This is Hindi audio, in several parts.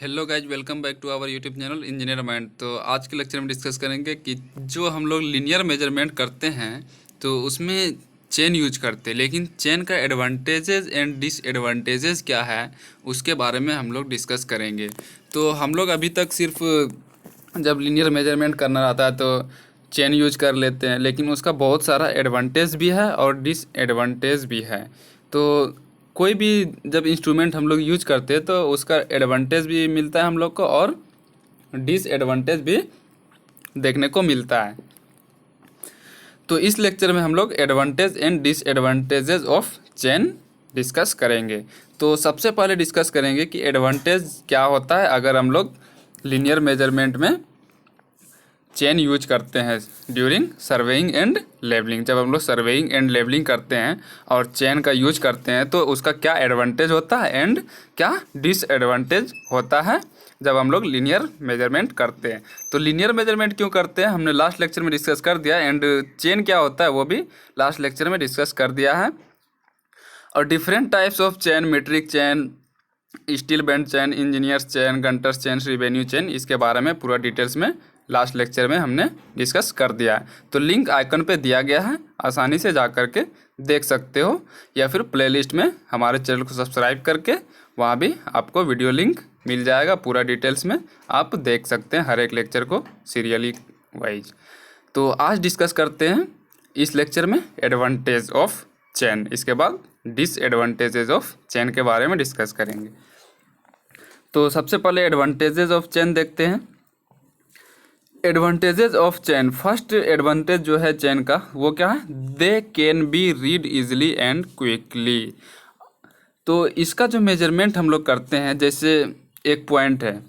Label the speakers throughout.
Speaker 1: Hello guys, welcome back to our YouTube channel engineer mind. तो आज के लेक्चर में डिस्कस करेंगे कि जो हम लोग लीनियर मेजरमेंट करते हैं तो उसमें चेन यूज करते हैं, लेकिन चेन का एडवांटेजेस एंड डिसएडवांटेजेस क्या है उसके बारे में हम लोग डिस्कस करेंगे। तो हम लोग अभी तक सिर्फ जब लीनियर मेजरमेंट करना रहता है तो चेन यूज कर लेते हैं, लेकिन उसका बहुत सारा एडवांटेज भी है और डिसएडवांटेज भी है। तो कोई भी जब इंस्ट्रूमेंट हम लोग यूज करते हैं तो उसका एडवांटेज भी मिलता है हम लोग को और डिसएडवांटेज भी देखने को मिलता है। तो इस लेक्चर में हम लोग advantage and disadvantages of chain discuss करेंगे। तो सबसे पहले डिस्कस करेंगे कि एडवांटेज क्या होता है अगर हम लोग लीनियर मेजरमेंट में चेन यूज करते हैं ड्यूरिंग सर्वेइंग एंड लेबलिंग। जब हम लोग सर्वेइंग एंड लेबलिंग करते हैं और चेन का यूज करते हैं तो उसका क्या एडवांटेज होता है एंड क्या डिसएडवांटेज होता है जब हम लोग लीनियर मेजरमेंट करते हैं। तो लीनियर मेजरमेंट क्यों करते हैं हमने लास्ट लेक्चर में डिस्कस कर दिया, एंड चेन क्या होता है वो भी लास्ट लेक्चर में डिस्कस कर दिया है। और different types of chain, metric chain, steel band chain, engineers chain, Gunter's chain, revenue chain, इसके बारे में पूरा डिटेल्स में लास्ट लेक्चर में हमने डिस्कस कर दिया है। तो लिंक आइकन पे दिया गया है, आसानी से जा कर के देख सकते हो, या फिर प्लेलिस्ट में हमारे चैनल को सब्सक्राइब करके वहाँ भी आपको वीडियो लिंक मिल जाएगा। पूरा डिटेल्स में आप देख सकते हैं हर एक लेक्चर को सीरियली वाइज। तो आज डिस्कस करते हैं इस लेक्चर में एडवांटेज ऑफ चेन, इसके बाद डिसएडवांटेजेस ऑफ चेन के बारे में डिस्कस करेंगे। तो सबसे पहले एडवांटेजेस ऑफ चेन देखते हैं। Advantages of chain, first advantage जो है चेन का वो क्या है, they can be read easily and quickly. तो इसका जो मेजरमेंट हम लोग करते हैं, जैसे एक पॉइंट है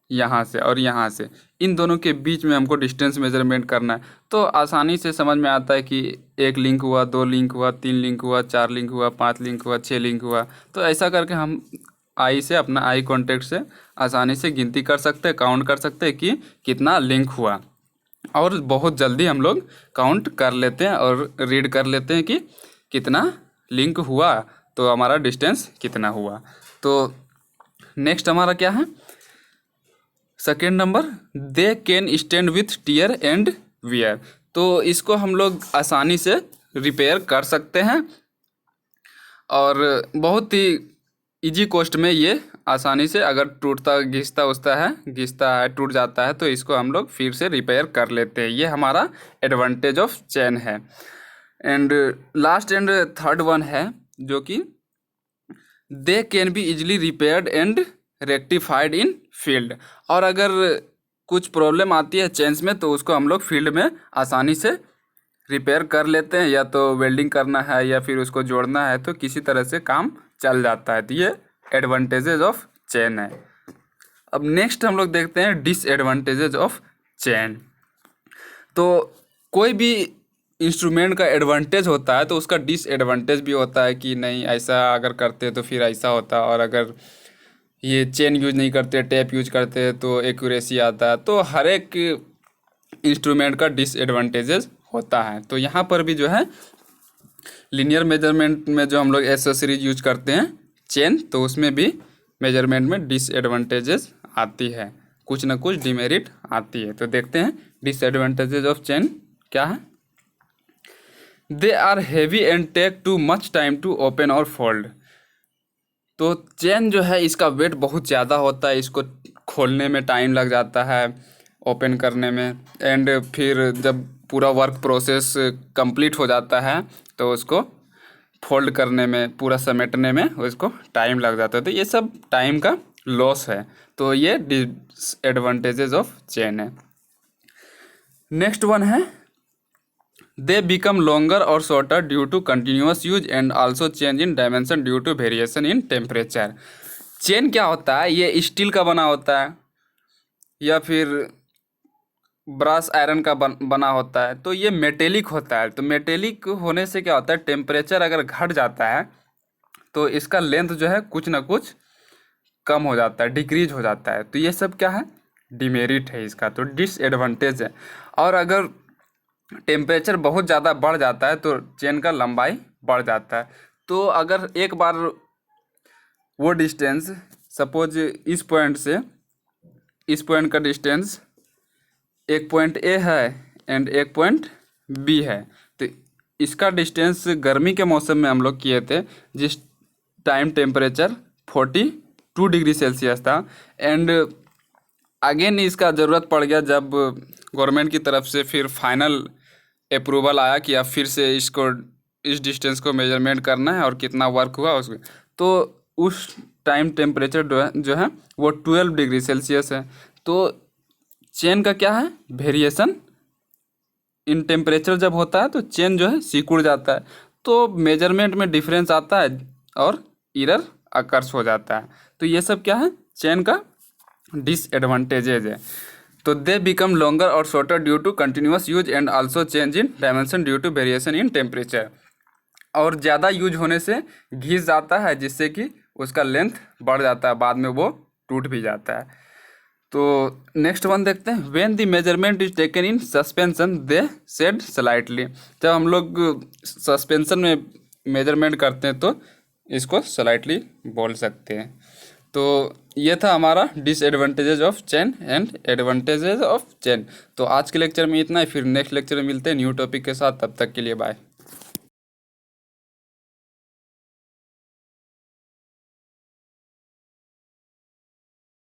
Speaker 1: यहाँ से और यहाँ से, इन दोनों के बीच में हमको डिस्टेंस मेजरमेंट करना है, तो आसानी से समझ में आता है कि एक लिंक हुआ, दो लिंक हुआ, तीन लिंक हुआ, चार लिंक हुआ, पांच लिंक हुआ, छः लिंक हुआ। तो ऐसा करके हम आई से, अपना आई कांटेक्ट से आसानी से गिनती कर सकते हैं, काउंट कर सकते हैं कि कितना लिंक हुआ, और बहुत जल्दी हम लोग काउंट कर लेते हैं और रीड कर लेते हैं कि कितना लिंक हुआ, तो हमारा डिस्टेंस कितना हुआ। तो नेक्स्ट हमारा क्या है, second number, they can stand with tier and wear. तो इसको हम लोग आसानी से रिपेयर कर सकते हैं और बहुत ही इजी कॉस्ट में ये आसानी से, अगर टूटता घिसता है टूट जाता है तो इसको हम लोग फिर से रिपेयर कर लेते हैं। ये हमारा एडवांटेज ऑफ चेन है। And last and third one है जो कि they can be easily repaired and rectified in field. और अगर कुछ प्रॉब्लम आती है चेन्स में तो उसको हम लोग फील्ड में आसानी से रिपेयर कर लेते हैं, या तो वेल्डिंग करना है या फिर उसको जोड़ना है तो किसी तरह से काम चल जाता है। तो ये एडवांटेजेस ऑफ चेन है। अब नेक्स्ट हम लोग देखते हैं डिसएडवांटेजेस ऑफ चेन। तो कोई भी इंस्ट्रूमेंट का एडवांटेज होता है तो उसका डिसएडवांटेज भी होता है कि नहीं, ऐसा अगर करते तो फिर ऐसा होता, और अगर ये चेन यूज नहीं करते, टेप यूज करते तो एक्यूरेसी आता है। तो हर एक इंस्ट्रूमेंट का डिसएडवांटेजेस होता है। तो यहाँ पर भी जो है लीनियर मेजरमेंट में जो हम लोग एसेसरीज यूज करते हैं चेन, तो उसमें भी मेजरमेंट में डिसएडवांटेजेस आती है, कुछ ना कुछ डिमेरिट आती है। तो देखते हैं डिसएडवांटेजेस ऑफ चेन क्या है। They are heavy and take too much time to open और फोल्ड। तो चेन जो है इसका वेट बहुत ज़्यादा होता है, इसको खोलने में टाइम लग जाता है, ओपन करने में, एंड फिर जब पूरा वर्क प्रोसेस कंप्लीट हो जाता है तो उसको फोल्ड करने में, पूरा समेटने में उसको टाइम लग जाता है। तो ये सब टाइम का लॉस है। तो ये डिसएडवांटेजेस ऑफ चेन है। नेक्स्ट वन है, दे बिकम लॉन्गर और shorter due to continuous use and also change in dimension due to variation in temperature. Chain क्या होता है, ये स्टील का बना होता है या फिर ब्रास आयरन का बना होता है, तो ये मेटेलिक होता है। तो मेटेलिक होने से क्या होता है, टेम्परेचर अगर घट जाता है तो इसका लेंथ जो है कुछ ना कुछ कम हो जाता है, डिक्रीज हो जाता है। तो ये सब क्या है, डिमेरिट है इसका, तो डिसएडवांटेज है। और अगर टेम्परेचर बहुत ज़्यादा बढ़ जाता है तो चेन का लंबाई बढ़ जाता है। तो अगर एक बार वो डिस्टेंस सपोज इस पॉइंट से इस पॉइंट का डिस्टेंस एक पॉइंट ए है एंड एक पॉइंट बी है, तो इसका डिस्टेंस गर्मी के मौसम में हम लोग किए थे, जिस टाइम टेम्परेचर 42 डिग्री सेल्सियस था। एंड अगेन इसका ज़रूरत पड़ गया जब गवर्नमेंट की तरफ से फिर फाइनल अप्रूवल आया कि अब फिर से इसको इस डिस्टेंस को मेजरमेंट करना है और कितना वर्क हुआ उसमें, तो उस टाइम टेम्परेचर जो है वो 12 डिग्री सेल्सियस है। तो चेन का क्या है, वेरिएशन इन टेम्परेचर जब होता है तो चेन जो है सिकुड़ जाता है, तो मेजरमेंट में डिफरेंस आता है और एरर अकर्स हो जाता है। तो ये सब क्या है, चेन का डिसएडवांटेजेज है। तो दे बिकम लॉन्गर और shorter due to continuous use and also change in dimension due to variation in temperature. और ज़्यादा यूज होने से घिस जाता है, जिससे कि उसका लेंथ बढ़ जाता है, बाद में वो टूट भी जाता है। तो नेक्स्ट वन देखते हैं, when the measurement is taken in suspension they shed slightly. जब हम लोग सस्पेंशन में मेजरमेंट करते हैं तो इसको स्लाइटली बोल सकते हैं। तो ये था हमारा disadvantages of chain and advantages of chain. तो आज के लेक्चर में इतना ही, फिर नेक्स्ट लेक्चर में मिलते हैं न्यू टॉपिक के साथ। तब तक के लिए बाय।